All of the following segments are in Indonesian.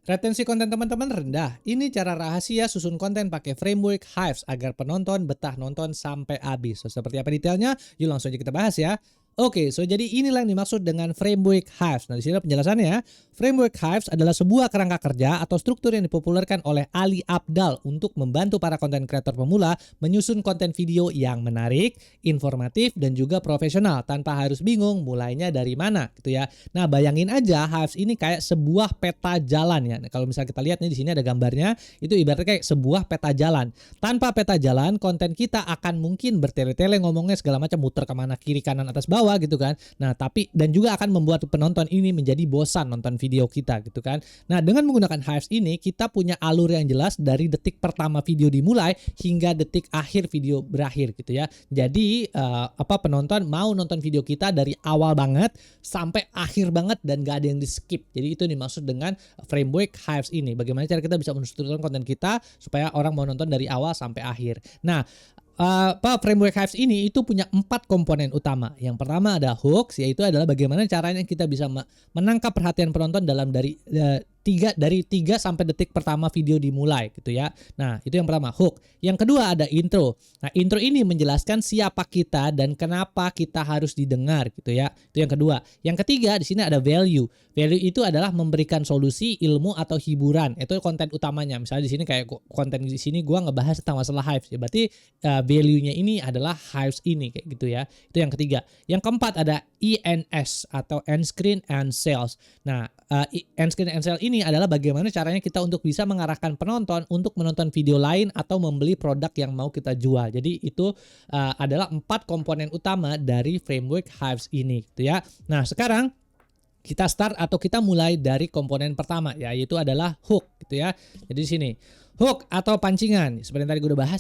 Retensi konten teman-teman rendah. Ini cara rahasia susun konten pakai framework Hives agar penonton betah nonton sampai habis. So, seperti apa detailnya? Yuk langsung aja kita bahas ya. Oke, jadi inilah yang dimaksud dengan framework Hives. Nah, di sini ada penjelasannya. Framework Hives adalah sebuah kerangka kerja atau struktur yang dipopulerkan oleh Ali Abdaal untuk membantu para konten kreator pemula menyusun konten video yang menarik, informatif, dan juga profesional tanpa harus bingung mulainya dari mana gitu ya. Nah, bayangin aja Hives ini kayak sebuah peta jalan ya. Nah, kalau misalnya kita lihat nih di sini ada gambarnya, itu ibaratnya kayak sebuah peta jalan. Tanpa peta jalan, konten kita akan mungkin bertele-tele ngomongnya segala macam, muter kemana kiri kanan atas bawah gitu kan. Nah, tapi dan juga akan membuat penonton ini menjadi bosan nonton video kita gitu kan. Nah, dengan menggunakan Hives ini kita punya alur yang jelas dari detik pertama video dimulai hingga detik akhir video berakhir gitu ya. Jadi penonton mau nonton video kita dari awal banget sampai akhir banget dan gak ada yang di skip. Jadi itu dimaksud dengan framework Hives ini. Bagaimana cara kita bisa menstrukturkan konten kita supaya orang mau nonton dari awal sampai akhir. Nah, framework Hives ini itu punya 4 komponen utama. Yang pertama ada hooks, yaitu adalah bagaimana caranya kita bisa menangkap perhatian penonton dalam dari 3 sampai detik pertama video dimulai gitu ya. Nah, itu yang pertama, hook. Yang kedua ada intro. Nah, intro ini menjelaskan siapa kita dan kenapa kita harus didengar gitu ya. Itu yang kedua. Yang ketiga di sini ada value. Value itu adalah memberikan solusi, ilmu atau hiburan. Itu konten utamanya. Misalnya di sini kayak konten di sini gua ngebahas tentang masalah Hives ya. Berarti value-nya ini adalah Hives ini kayak gitu ya. Itu yang ketiga. Yang keempat ada ENS atau End Screen and Sales. Nah, End Screen and Sales ini adalah bagaimana caranya kita untuk bisa mengarahkan penonton untuk menonton video lain atau membeli produk yang mau kita jual. Jadi itu adalah 4 komponen utama dari framework Hives ini gitu ya. Nah, sekarang kita start atau kita mulai dari komponen pertama ya, yaitu adalah hook gitu ya. Jadi di sini hook atau pancingan. Seperti yang tadi gue udah bahas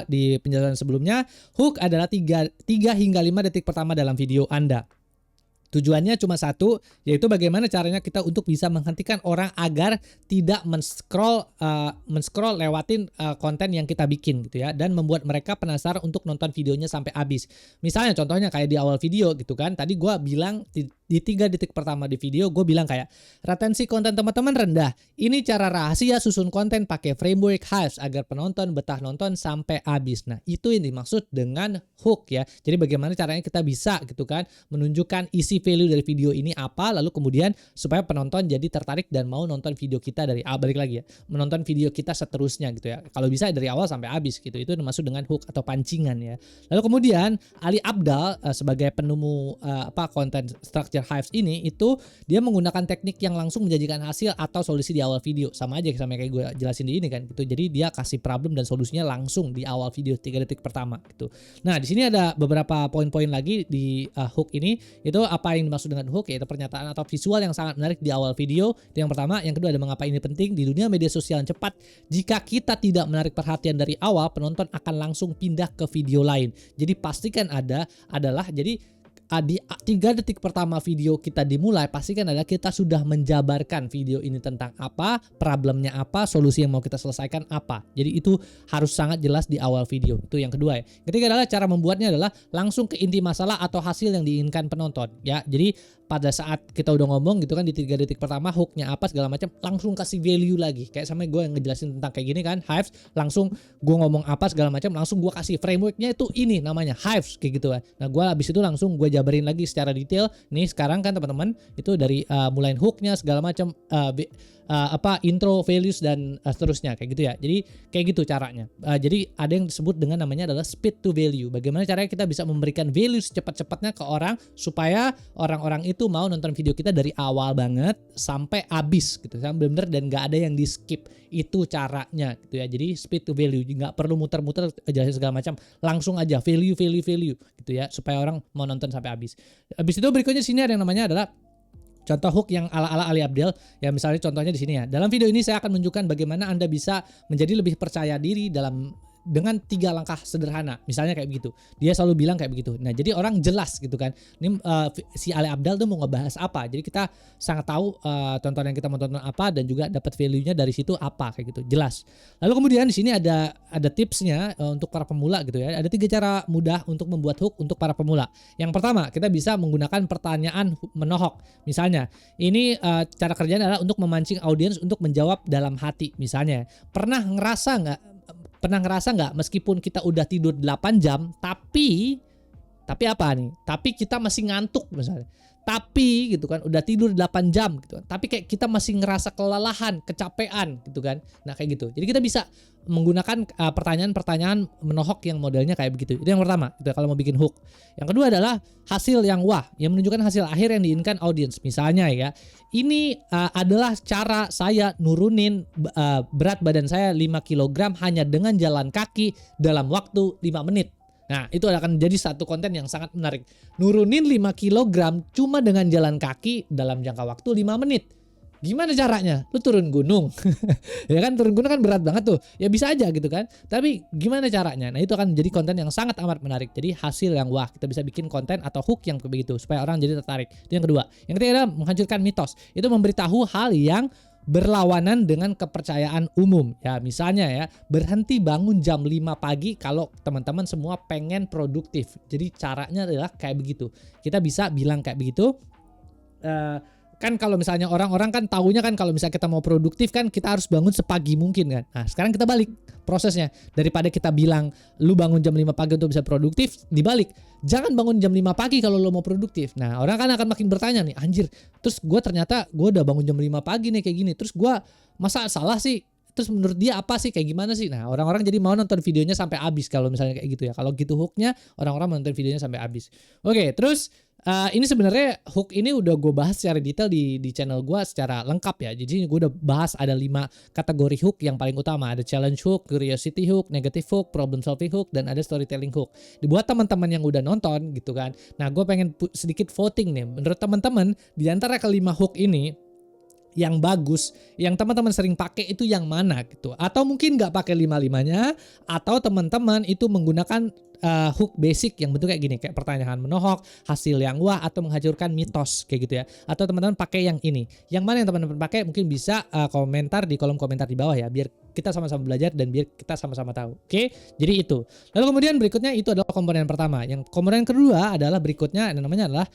di penjelasan sebelumnya, hook adalah 3 hingga 5 detik pertama dalam video Anda. Tujuannya cuma satu, yaitu bagaimana caranya kita untuk bisa menghentikan orang agar tidak men-scroll lewatin konten yang kita bikin gitu ya, dan membuat mereka penasaran untuk nonton videonya sampai habis. Misalnya contohnya kayak di awal video gitu kan, tadi gue bilang di 3 detik pertama di video gue bilang kayak retensi konten teman-teman rendah. Ini cara rahasia susun konten pakai framework Hives agar penonton betah nonton sampai habis. Nah, itu yang dimaksud dengan hook ya. Jadi bagaimana caranya kita bisa gitu kan menunjukkan isi value dari video ini apa, lalu kemudian supaya penonton jadi tertarik dan mau nonton video kita dari balik lagi ya, menonton video kita seterusnya gitu ya. Kalau bisa dari awal sampai habis gitu. Itu dimaksud dengan hook atau pancingan ya. Lalu kemudian Ali Abdaal sebagai penemu konten structure Hives ini, itu dia menggunakan teknik yang langsung menjanjikan hasil atau solusi di awal video. Sama aja sama kayak gue jelasin di ini kan gitu. Jadi dia kasih problem dan solusinya langsung di awal video 3 detik pertama gitu. Nah, di sini ada beberapa poin-poin lagi di hook ini. Itu apa yang dimaksud dengan hook, yaitu pernyataan atau visual yang sangat menarik di awal video. Itu yang pertama. Yang kedua ada mengapa ini penting di dunia media sosial yang cepat. Jika kita tidak menarik perhatian dari awal, penonton akan langsung pindah ke video lain. Jadi pastikan jadi di 3 detik pertama video kita dimulai, pastikan adalah kita sudah menjabarkan video ini tentang apa, problemnya apa, solusi yang mau kita selesaikan apa. Jadi itu harus sangat jelas di awal video. Itu yang kedua ya. Ketiga adalah cara membuatnya adalah langsung ke inti masalah atau hasil yang diinginkan penonton ya. Jadi pada saat kita udah ngomong gitu kan di 3 detik pertama hooknya apa segala macam, langsung kasih value lagi. Kayak sama gue yang ngejelasin tentang kayak gini kan, Hives, langsung gue ngomong apa segala macam, langsung gue kasih frameworknya itu ini namanya Hives kayak gitu kan. Nah, gue habis itu langsung gue jabarin lagi secara detail. Nih sekarang kan teman-teman itu dari mulai hooknya segala macam, intro, values dan seterusnya kayak gitu ya. Jadi kayak gitu caranya. Jadi ada yang disebut dengan namanya adalah speed to value. Bagaimana caranya kita bisa memberikan value secepat-cepatnya ke orang supaya orang-orang itu mau nonton video kita dari awal banget sampai habis gitu, sampai benar dan nggak ada yang di skip. Itu caranya gitu ya. Jadi speed to value, nggak perlu muter-muter jelasin segala macam, langsung aja value gitu ya, supaya orang mau nonton sampai habis. Habis itu berikutnya sini ada yang namanya adalah contoh hook yang ala-ala Ali Abdaal. Ya misalnya contohnya di sini ya. Dalam video ini saya akan menunjukkan bagaimana Anda bisa menjadi lebih percaya diri dalam dengan 3 langkah sederhana. Misalnya kayak begitu. Dia selalu bilang kayak begitu. Nah, jadi orang jelas gitu kan. Ini si Ali Abdaal tuh mau ngebahas apa. Jadi kita sangat tahu tontonan yang kita mau tonton apa dan juga dapat value-nya dari situ apa kayak gitu. Jelas. Lalu kemudian di sini ada tipsnya untuk para pemula gitu ya. Ada 3 cara mudah untuk membuat hook untuk para pemula. Yang pertama, kita bisa menggunakan pertanyaan menohok. Misalnya, ini cara kerjanya adalah untuk memancing audiens untuk menjawab dalam hati. Misalnya, pernah ngerasa nggak meskipun kita udah tidur 8 jam tapi apa nih? Tapi kita masih ngantuk misalnya. Tapi gitu kan udah tidur 8 jam gitu kan. Tapi kayak kita masih ngerasa kelelahan, kecapean gitu kan. Nah, kayak gitu. Jadi kita bisa menggunakan pertanyaan-pertanyaan menohok yang modelnya kayak begitu. Itu yang pertama, itu kalau mau bikin hook. Yang kedua adalah hasil yang wah, yang menunjukkan hasil akhir yang diinginkan audiens. Misalnya ya, ini adalah cara saya nurunin berat badan saya 5 kg hanya dengan jalan kaki dalam waktu 5 menit. Nah, itu akan jadi satu konten yang sangat menarik. Nurunin 5 kg cuma dengan jalan kaki dalam jangka waktu 5 menit. Gimana caranya? Lu turun gunung. Ya kan, turun gunung kan berat banget tuh. Ya bisa aja gitu kan. Tapi gimana caranya? Nah, itu akan jadi konten yang sangat amat menarik. Jadi hasil yang wah, kita bisa bikin konten atau hook yang begitu supaya orang jadi tertarik. Itu yang kedua. Yang ketiga adalah menghancurkan mitos. Itu memberitahu hal yang berlawanan dengan kepercayaan umum. Ya, misalnya ya, berhenti bangun jam 5 pagi kalau teman-teman semua pengen produktif. Jadi caranya adalah kayak begitu. Kita bisa bilang kayak begitu. Kan kalau misalnya orang-orang kan taunya kan kalau misalnya kita mau produktif kan kita harus bangun sepagi mungkin kan. Nah, sekarang kita balik prosesnya. Daripada kita bilang lu bangun jam 5 pagi untuk bisa produktif, dibalik. Jangan bangun jam 5 pagi kalau lu mau produktif. Nah, orang kan akan makin bertanya nih, anjir, terus ternyata gue udah bangun jam 5 pagi nih kayak gini. Terus gue masa salah sih? Terus menurut dia apa sih, kayak gimana sih? Nah, orang-orang jadi mau nonton videonya sampai habis kalau misalnya kayak gitu ya. Kalau gitu hooknya, orang-orang nonton videonya sampai habis. Oke, terus ini sebenarnya hook ini udah gue bahas secara detail di channel gue secara lengkap ya. Jadi gue udah bahas ada 5 kategori hook yang paling utama. Ada challenge hook, curiosity hook, negative hook, problem solving hook, dan ada storytelling hook. Dibuat teman-teman yang udah nonton gitu kan. Nah, gue pengen sedikit voting nih. Menurut teman-teman, di antara kelima hook ini, yang bagus, yang teman-teman sering pakai itu yang mana gitu. Atau mungkin nggak pakai 5-5-nya, atau teman-teman itu menggunakan hook basic yang bentuk kayak gini, kayak pertanyaan menohok, hasil yang wah, atau menghancurkan mitos kayak gitu ya. Atau teman-teman pakai yang ini. Yang mana yang teman-teman pakai mungkin bisa komentar di kolom komentar di bawah ya, biar kita sama-sama belajar dan biar kita sama-sama tahu. Oke? Jadi itu. Lalu kemudian berikutnya itu adalah komponen pertama. Yang komponen kedua adalah berikutnya, namanya adalah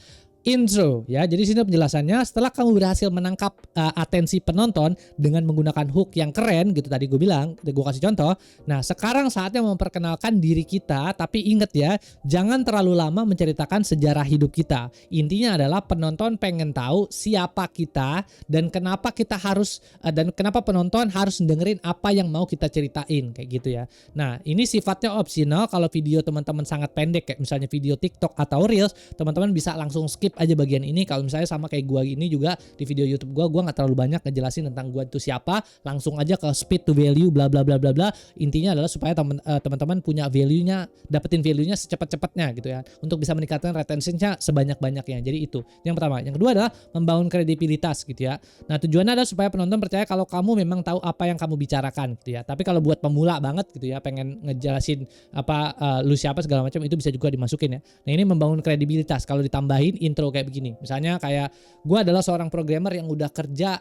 intro ya. Jadi sini penjelasannya, setelah kamu berhasil menangkap atensi penonton dengan menggunakan hook yang keren gitu tadi gue bilang, gue kasih contoh. Nah, sekarang saatnya memperkenalkan diri kita, tapi inget ya, jangan terlalu lama menceritakan sejarah hidup kita. Intinya adalah penonton pengen tahu siapa kita dan kenapa kita harus dan kenapa penonton harus dengerin apa yang mau kita ceritain kayak gitu ya. Nah, ini sifatnya opsional. Kalau video teman-teman sangat pendek kayak misalnya video TikTok atau Reels, teman-teman bisa langsung skip aja bagian ini. Kalau misalnya sama kayak gua ini juga di video YouTube gua nggak terlalu banyak ngejelasin tentang gua itu siapa, langsung aja ke speed to value bla bla bla bla bla. Intinya adalah supaya teman-teman punya value-nya, dapetin value-nya secepat-cepatnya gitu ya, untuk bisa meningkatkan retention-nya sebanyak-banyaknya. Jadi itu yang pertama. Yang kedua adalah membangun kredibilitas gitu ya. Nah, tujuannya adalah supaya penonton percaya kalau kamu memang tahu apa yang kamu bicarakan gitu ya. Tapi kalau buat pemula banget gitu ya, pengen ngejelasin apa lu siapa segala macam, itu bisa juga dimasukin ya. Nah, ini membangun kredibilitas kalau ditambahin intro kayak begini. Misalnya kayak gue adalah seorang programmer yang udah kerja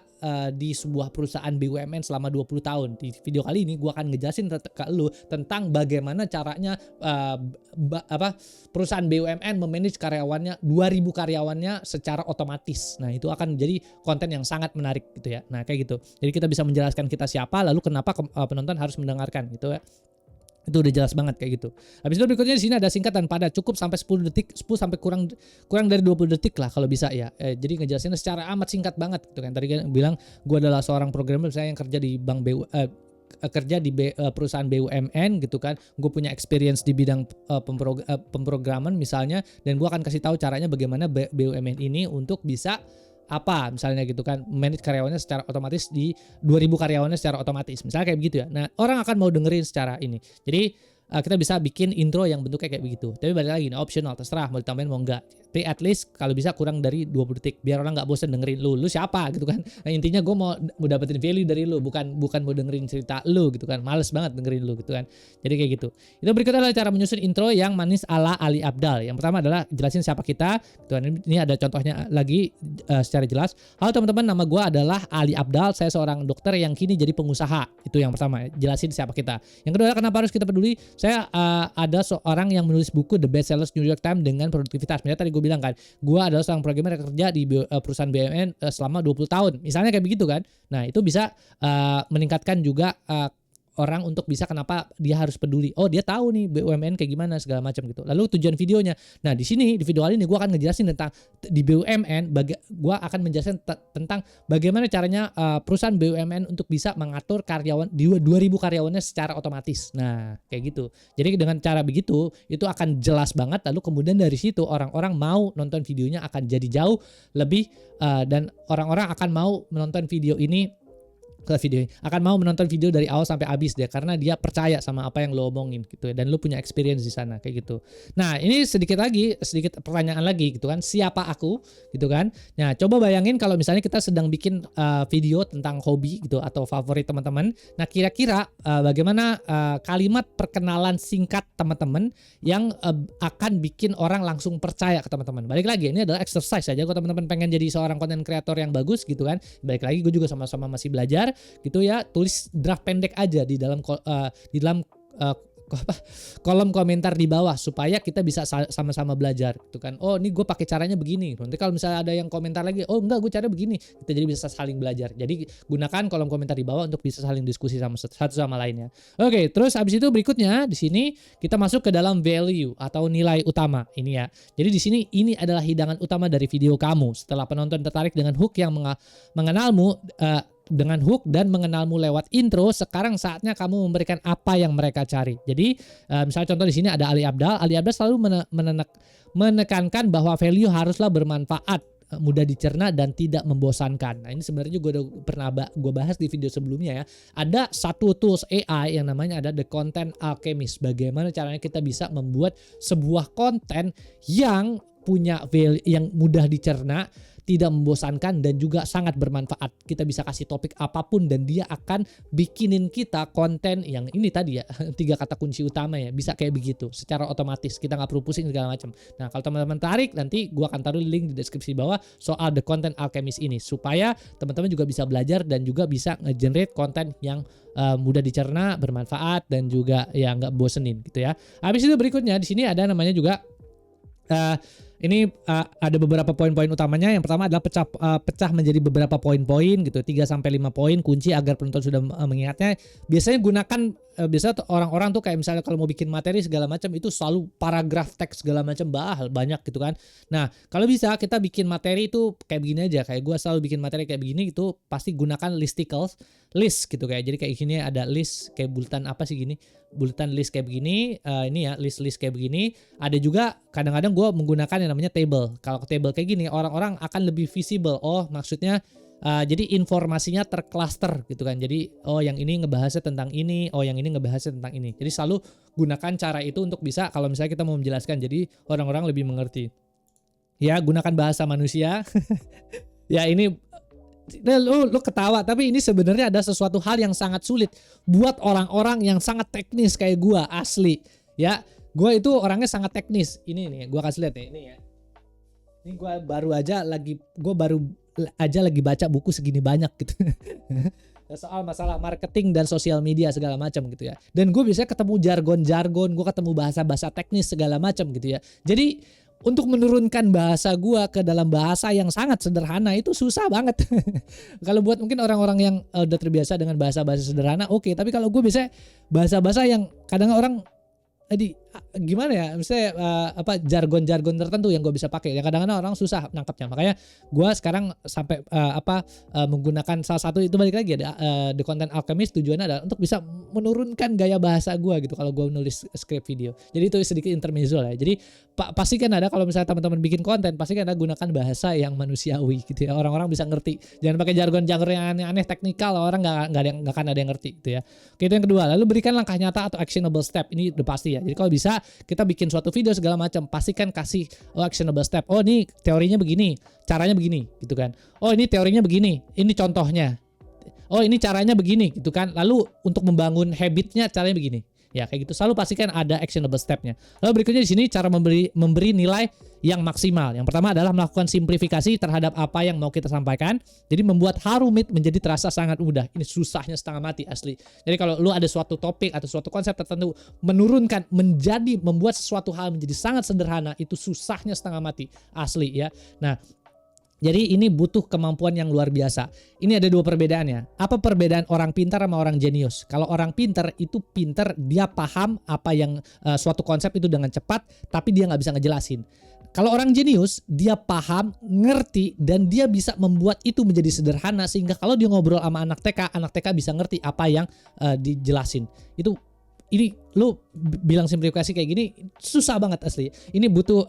di sebuah perusahaan BUMN selama 20 tahun. Di video kali ini gue akan ngejelasin ke lu tentang bagaimana caranya perusahaan BUMN memanage karyawannya, 2000 karyawannya secara otomatis. Nah, itu akan jadi konten yang sangat menarik gitu ya. Nah, kayak gitu. Jadi kita bisa menjelaskan kita siapa, lalu kenapa penonton harus mendengarkan gitu ya. Itu udah jelas banget kayak gitu. Habis itu berikutnya di sini ada singkat dan padat, cukup sampai 10 detik, 10 sampai kurang dari 20 detik lah kalau bisa ya. Jadi ngejelasinnya secara amat singkat banget gitu kan. Tadi kan bilang gue adalah seorang programmer saya yang kerja di perusahaan BUMN gitu kan. Gue punya experience di bidang pemrograman misalnya, dan gue akan kasih tahu caranya bagaimana BUMN ini untuk bisa apa misalnya gitu kan, manage karyawannya secara otomatis di 2000 karyawannya secara otomatis misalnya kayak begitu ya. Nah, orang akan mau dengerin secara ini. Jadi kita bisa bikin intro yang bentuknya kayak begitu, tapi balik lagi optional, terserah mau ditambahin mau enggak. Tapi at least kalau bisa kurang dari 20 detik biar orang nggak bosan dengerin lu. Lu siapa gitu kan. Nah, intinya gue mau dapetin value dari lu, bukan mau dengerin cerita lu gitu kan. Males banget dengerin lu gitu kan. Jadi kayak gitu. Itu berikutnya adalah cara menyusun intro yang manis ala Ali Abdal. Yang pertama adalah jelasin siapa kita gitu kan. Ini ada contohnya lagi secara jelas. Halo teman-teman, nama gue adalah Ali Abdal. Saya seorang dokter yang kini jadi pengusaha. Itu yang pertama, jelasin siapa kita. Yang kedua, kenapa harus kita peduli? Saya ada seorang yang menulis buku The Best Sellers New York Times dengan produktivitas. Misalnya tadi gue bilang kan, gue adalah seorang programmer yang kerja di perusahaan BUMN selama 20 tahun. Misalnya kayak begitu kan. Nah, itu bisa meningkatkan juga orang untuk bisa kenapa dia harus peduli. Oh, dia tahu nih BUMN kayak gimana segala macam gitu. Lalu tujuan videonya. Nah, di sini di video kali ini gue akan ngejelasin tentang di BUMN. Gue akan menjelaskan tentang bagaimana caranya perusahaan BUMN untuk bisa mengatur karyawan 2.000 karyawannya secara otomatis. Nah, kayak gitu. Jadi dengan cara begitu itu akan jelas banget. Lalu kemudian dari situ orang-orang mau nonton videonya akan jadi jauh lebih dan orang-orang akan mau menonton video ini akan mau menonton video dari awal sampai habis deh karena dia percaya sama apa yang lo omongin gitu ya, dan lo punya experience di sana kayak gitu. Nah, ini sedikit pertanyaan lagi gitu kan, siapa aku gitu kan. Nah, coba bayangin kalau misalnya kita sedang bikin video tentang hobi gitu atau favorit teman-teman. Nah, kira-kira bagaimana kalimat perkenalan singkat teman-teman yang akan bikin orang langsung percaya ke teman-teman. Balik lagi, ini adalah exercise aja kalau teman-teman pengen jadi seorang content creator yang bagus gitu kan. Balik lagi, gue juga sama-sama masih belajar gitu ya, tulis draft pendek aja di dalam kolom komentar di bawah supaya kita bisa sama-sama belajar gitu kan. Oh, ini gue pakai caranya begini. Nanti kalau misalnya ada yang komentar lagi, oh enggak, gue cara begini, kita jadi bisa saling belajar. Jadi gunakan kolom komentar di bawah untuk bisa saling diskusi sama satu sama lainnya. Oke, terus habis itu berikutnya di sini kita masuk ke dalam value atau nilai utama ini ya. Jadi di sini ini adalah hidangan utama dari video kamu. Setelah penonton tertarik dengan hook yang mengenalmu dengan hook dan mengenalmu lewat intro, sekarang saatnya kamu memberikan apa yang mereka cari. Jadi misalnya contoh di sini ada Ali Abdal. Ali Abdal selalu menekankan bahwa value haruslah bermanfaat, mudah dicerna dan tidak membosankan. Nah, ini sebenarnya gue udah pernah gue bahas di video sebelumnya ya. Ada satu tools AI yang namanya ada The Content Alchemist. Bagaimana caranya kita bisa membuat sebuah konten yang punya value, yang mudah dicerna, tidak membosankan dan juga sangat bermanfaat. Kita bisa kasih topik apapun dan dia akan bikinin kita konten yang ini tadi ya, 3 kata kunci utama ya, bisa kayak begitu secara otomatis, kita nggak perlu pusing segala macam. Nah, kalau teman-teman tarik, nanti gua akan taruh link di deskripsi bawah soal The Content Alchemist ini supaya teman-teman juga bisa belajar dan juga bisa nge-generate konten yang mudah dicerna, bermanfaat dan juga ya nggak bosenin gitu ya. Habis itu berikutnya di sini ada namanya juga ini ada beberapa poin-poin utamanya. Yang pertama adalah pecah menjadi beberapa poin-poin gitu, 3-5 poin kunci agar penonton sudah mengingatnya. Biasanya gunakan biasa orang-orang tuh kayak misalnya kalau mau bikin materi segala macam itu selalu paragraf teks segala macam banyak gitu kan. Nah, kalau bisa kita bikin materi itu kayak begini aja, kayak gue selalu bikin materi kayak begini gitu, pasti gunakan listicles, list gitu kayak. Jadi kayak gini ada list kayak bulletin apa sih gini, bulletin list kayak begini, ini ya list kayak begini. Ada juga kadang-kadang gue menggunakan yang namanya table. Kalau table kayak gini orang-orang akan lebih visible. Oh, maksudnya jadi informasinya tercluster gitu kan. Jadi oh yang ini ngebahasnya tentang ini, oh yang ini ngebahasnya tentang ini. Jadi selalu gunakan cara itu untuk bisa kalau misalnya kita mau menjelaskan jadi orang-orang lebih mengerti. Ya, gunakan bahasa manusia. Ya ini lu ketawa, tapi ini sebenarnya ada sesuatu hal yang sangat sulit buat orang-orang yang sangat teknis kayak gua, asli. Ya, gua itu orangnya sangat teknis. Ini nih, gua kasih lihat nih, ini ya. Ini gua baru aja lagi baca buku segini banyak gitu. Soal masalah marketing dan sosial media segala macam gitu ya. Dan gue biasanya ketemu jargon-jargon, gue ketemu bahasa-bahasa teknis segala macam gitu ya. Jadi untuk menurunkan bahasa gue ke dalam bahasa yang sangat sederhana itu susah banget. Kalau buat mungkin orang-orang yang udah terbiasa dengan bahasa-bahasa sederhana, oke. Tapi kalau gue biasanya bahasa-bahasa yang kadang orang gimana ya, misalnya jargon-jargon tertentu yang gue bisa pakai yang kadang-kadang orang susah nangkapnya. Makanya gue sekarang sampai menggunakan salah satu itu, balik lagi ada The Content Alchemist, tujuannya adalah untuk bisa menurunkan gaya bahasa gue gitu kalau gue nulis script video. Jadi itu sedikit intermezzo lah. Jadi pasti kan ada, kalau misalnya teman-teman bikin konten pasti kan ada gunakan bahasa yang manusiawi gitu ya, orang-orang bisa ngerti. Jangan pakai jargon-jargon yang aneh-aneh teknikal, orang nggak akan ada yang ngerti gitu ya. Oke, itu yang kedua. Lalu berikan langkah nyata atau actionable step. Ini udah pasti ya. Jadi kalau bisa bisa kita bikin suatu video segala macam, pastikan kasih actionable step. Oh ini teorinya begini, caranya begini gitu kan. Oh ini teorinya begini, ini contohnya. Oh ini caranya begini gitu kan. Lalu untuk membangun habitnya caranya begini. Ya kayak gitu, selalu pastikan ada actionable stepnya. Lalu berikutnya di sini cara memberi nilai yang maksimal. Yang pertama adalah melakukan simplifikasi terhadap apa yang mau kita sampaikan. Jadi membuat how to meet menjadi terasa sangat mudah. Ini susahnya setengah mati asli. Jadi kalau lu ada suatu topik atau suatu konsep tertentu, membuat sesuatu hal menjadi sangat sederhana, itu susahnya setengah mati asli ya. Nah, jadi ini butuh kemampuan yang luar biasa. Ini ada dua perbedaannya. Apa perbedaan orang pintar sama orang jenius? Kalau orang pintar itu pintar, dia paham apa yang suatu konsep itu dengan cepat, tapi dia nggak bisa ngejelasin. Kalau orang jenius, dia paham, ngerti, dan dia bisa membuat itu menjadi sederhana sehingga kalau dia ngobrol sama anak TK bisa ngerti apa yang dijelasin. Ini lu bilang simplifikasi kayak gini susah banget asli. Ini butuh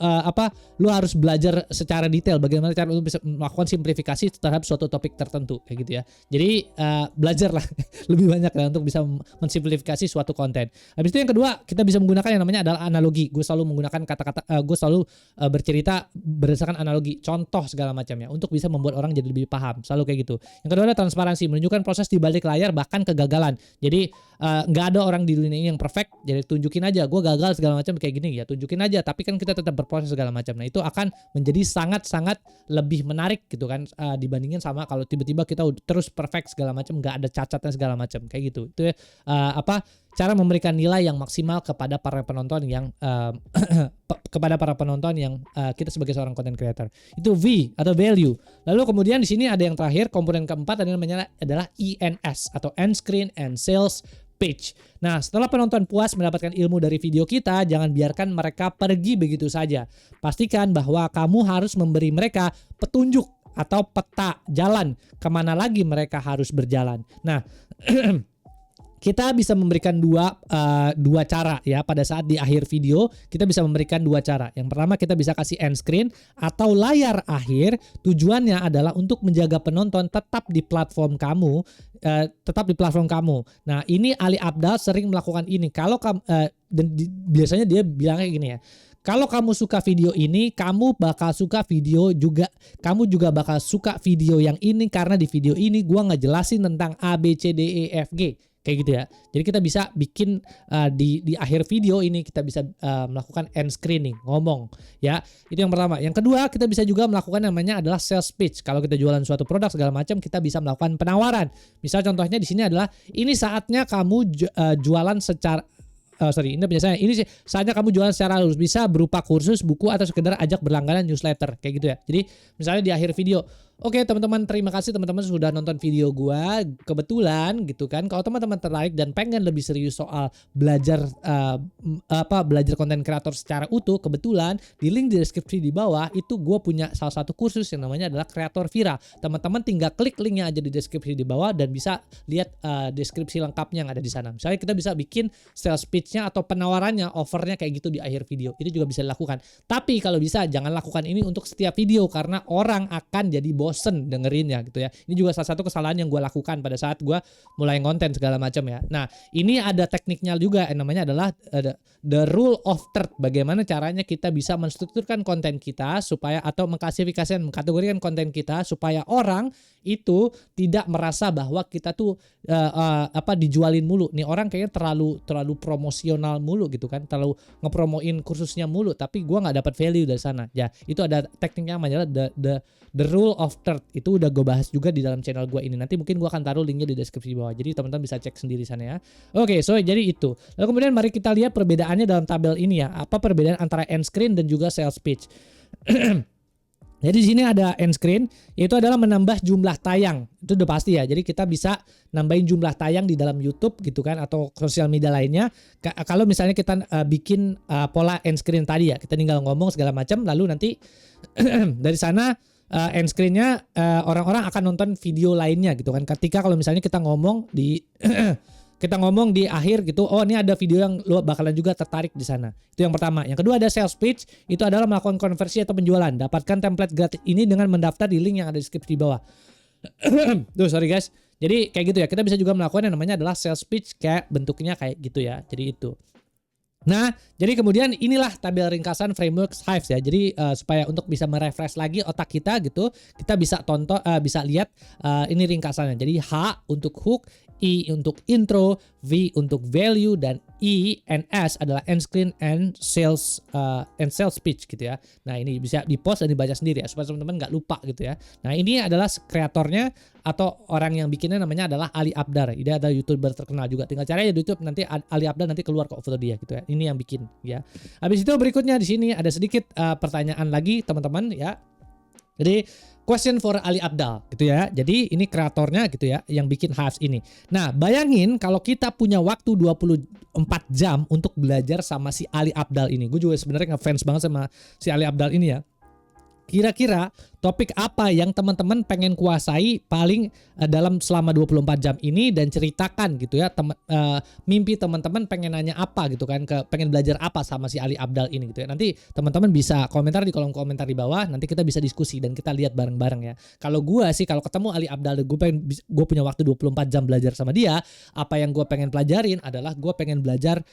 lu harus belajar secara detail bagaimana cara lu bisa melakukan simplifikasi terhadap suatu topik tertentu kayak gitu ya. Jadi belajarlah lebih banyak ya untuk bisa mensimplifikasi suatu konten. Habis itu yang kedua, kita bisa menggunakan yang namanya adalah analogi. Gue selalu menggunakan gue selalu bercerita berdasarkan analogi, contoh segala macamnya untuk bisa membuat orang jadi lebih paham. Selalu kayak gitu. Yang kedua adalah transparansi, menunjukkan proses di balik layar bahkan kegagalan. Jadi nggak ada orang di dunia ini yang perfect, jadi tunjukin aja gue gagal segala macam kayak gini ya, tunjukin aja, tapi kan kita tetap berproses segala macam. Nah itu akan menjadi sangat-sangat lebih menarik gitu kan, dibandingin sama kalau tiba-tiba kita terus perfect segala macam, nggak ada cacatnya segala macam kayak gitu. Itu cara memberikan nilai yang maksimal kepada para penonton yang kita sebagai seorang content creator. Itu V atau value. Lalu kemudian di sini ada yang terakhir, komponen keempat adalah ENS atau end screen and sales page. Nah, setelah penonton puas mendapatkan ilmu dari video kita, jangan biarkan mereka pergi begitu saja. Pastikan bahwa kamu harus memberi mereka petunjuk atau peta jalan kemana lagi mereka harus berjalan. Nah, kita bisa memberikan dua cara ya. Pada saat di akhir video kita bisa memberikan dua cara. Yang pertama, kita bisa kasih end screen atau layar akhir. Tujuannya adalah untuk menjaga penonton tetap di platform kamu, Nah, ini Ali Abdal sering melakukan ini. Kalau kamu biasanya dia bilangnya gini ya. Kalau kamu suka video ini, kamu bakal suka video juga. Kamu juga bakal suka video yang ini karena di video ini gua ngejelasin tentang A, B, C, D, E, F, G. Kayak gitu ya. Jadi kita bisa bikin di akhir video ini kita bisa melakukan end screening, ngomong ya. Itu yang pertama. Yang kedua, kita bisa juga melakukan namanya adalah sales pitch. Kalau kita jualan suatu produk segala macam, kita bisa melakukan penawaran. Misal contohnya di sini adalah ini saatnya kamu jualan secara ini saatnya kamu jualan secara halus, bisa berupa kursus, buku, atau sekedar ajak berlangganan newsletter kayak gitu ya. Jadi misalnya di akhir video, oke teman-teman, terima kasih teman-teman sudah nonton video gua. Kebetulan gitu kan, kalau teman-teman tertarik dan pengen lebih serius soal belajar konten kreator secara utuh, kebetulan di link di deskripsi di bawah itu gua punya salah satu kursus yang namanya adalah Kreator Viral. Teman-teman tinggal klik linknya aja di deskripsi di bawah dan bisa lihat deskripsi lengkapnya yang ada di sana. Misalnya kita bisa bikin sales pitch-nya atau penawarannya, offernya kayak gitu di akhir video. Itu juga bisa dilakukan. Tapi kalau bisa jangan lakukan ini untuk setiap video karena orang akan jadi bosen dengerinnya gitu ya. Ini juga salah satu kesalahan yang gue lakukan pada saat gue mulai konten segala macam ya. Nah, ini ada tekniknya juga yang namanya adalah the rule of third. Bagaimana caranya kita bisa menstrukturkan konten kita supaya atau mengkategorikan konten kita supaya orang itu tidak merasa bahwa kita tuh dijualin mulu. Nih orang kayaknya terlalu promosional mulu gitu kan, terlalu ngepromoin kursusnya mulu, tapi gue nggak dapat value dari sana. Ya, itu ada tekniknya namanya the rule of third. Itu udah gue bahas juga di dalam channel gue ini. Nanti mungkin gue akan taruh linknya di deskripsi bawah. Jadi teman-teman bisa cek sendiri sana ya. Oke, so jadi itu. Lalu kemudian mari kita lihat perbedaannya dalam tabel ini ya. Apa perbedaan antara end screen dan juga sales pitch? Jadi di sini ada end screen, yaitu adalah menambah jumlah tayang. Itu udah pasti ya. Jadi kita bisa nambahin jumlah tayang di dalam YouTube gitu kan, atau sosial media lainnya. Kalau misalnya kita bikin pola end screen tadi ya, kita tinggal ngomong segala macam, lalu nanti dari sana end screen-nya orang-orang akan nonton video lainnya gitu kan. Ketika kalau misalnya kita ngomong di akhir gitu, oh ini ada video yang lo bakalan juga tertarik di sana. Itu yang pertama. Yang kedua ada sales pitch, itu adalah melakukan konversi atau penjualan. Dapatkan template gratis ini dengan mendaftar di link yang ada di deskripsi di bawah. Duh, sorry guys. Jadi kayak gitu ya. Kita bisa juga melakukan yang namanya adalah sales pitch, kayak bentuknya kayak gitu ya. Jadi itu. Nah, jadi kemudian inilah tabel ringkasan framework Hives ya. Jadi supaya untuk bisa merefresh lagi otak kita gitu, kita bisa tonton, bisa lihat ini ringkasannya. Jadi H untuk hook, I untuk intro, V untuk value, dan E and S adalah end screen and sales pitch gitu ya. Nah ini bisa di post dan dibaca sendiri ya supaya teman-teman nggak lupa gitu ya. Nah ini adalah kreatornya atau orang yang bikinnya namanya adalah Ali Abdar. Dia adalah YouTuber terkenal juga. Tinggal caranya di YouTube nanti Ali Abdar nanti keluar kok foto dia gitu ya. Ini yang bikin ya. Habis itu berikutnya di sini ada sedikit pertanyaan lagi teman-teman ya. Jadi question for Ali Abdal gitu ya. Jadi ini kreatornya gitu ya yang bikin Hives ini. Nah, bayangin kalau kita punya waktu 24 jam untuk belajar sama si Ali Abdal ini. Gue juga sebenarnya ngefans banget sama si Ali Abdal ini ya. Kira-kira topik apa yang teman-teman pengen kuasai paling dalam selama 24 jam ini, dan ceritakan gitu ya mimpi teman-teman pengen nanya apa gitu kan, pengen belajar apa sama si Ali Abdal ini gitu ya. Nanti teman-teman bisa komentar di kolom komentar di bawah, nanti kita bisa diskusi dan kita lihat bareng-bareng ya. Kalau gue sih kalau ketemu Ali Abdal, gue punya waktu 24 jam belajar sama dia, apa yang gue pengen pelajarin adalah gue pengen belajar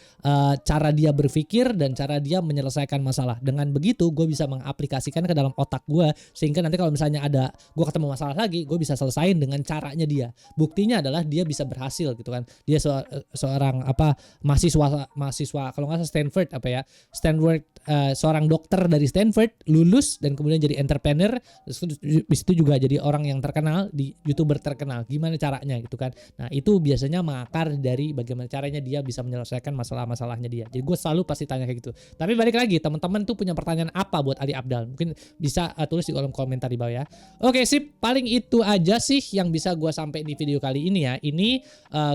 cara dia berpikir dan cara dia menyelesaikan masalah. Dengan begitu gue bisa mengaplikasikan ke dalam otak gue, sehingga nanti kalau misalnya ada gue ketemu masalah lagi, gue bisa selesain dengan caranya dia. Buktinya adalah dia bisa berhasil gitu kan. Dia seorang mahasiswa kalau nggak salah Stanford, seorang dokter dari Stanford, lulus dan kemudian jadi entrepreneur. Terus itu juga jadi orang yang terkenal, di YouTuber terkenal. Gimana caranya gitu kan. Nah itu biasanya mengakar dari bagaimana caranya dia bisa menyelesaikan masalah-masalahnya dia. Jadi gue selalu pasti tanya kayak gitu. Tapi balik lagi, teman-teman tuh punya pertanyaan apa buat Ali Abdal? Mungkin bisa tulis di kolom komentar di bawah ya. Oke sip, paling itu aja sih yang bisa gue sampai di video kali ini ya. Ini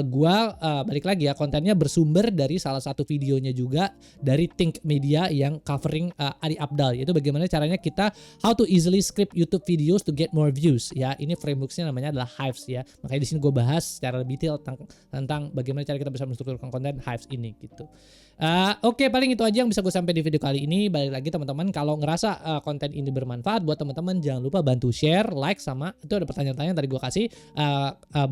gue balik lagi ya, kontennya bersumber dari salah satu videonya juga dari Think Media yang covering Ali Abdal, yaitu bagaimana caranya kita how to easily script YouTube videos to get more views ya. Ini frameworksnya namanya adalah Hives ya. Makanya di sini gue bahas secara lebih detail tentang bagaimana cara kita bisa menstrukturkan konten Hives ini gitu. Oke, paling itu aja yang bisa gue sampai di video kali ini. Balik lagi teman-teman, kalau ngerasa konten ini bermanfaat buat teman-teman, jangan lupa bantu share, like, sama itu ada pertanyaan-pertanyaan tadi gue kasih,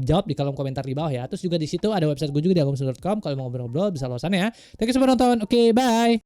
jawab di kolom komentar di bawah ya. Terus juga di situ ada website gue juga di agomsud.com. Kalau mau ngobrol-ngobrol bisa lewat sana ya. Thank you semua nonton. Oke, bye.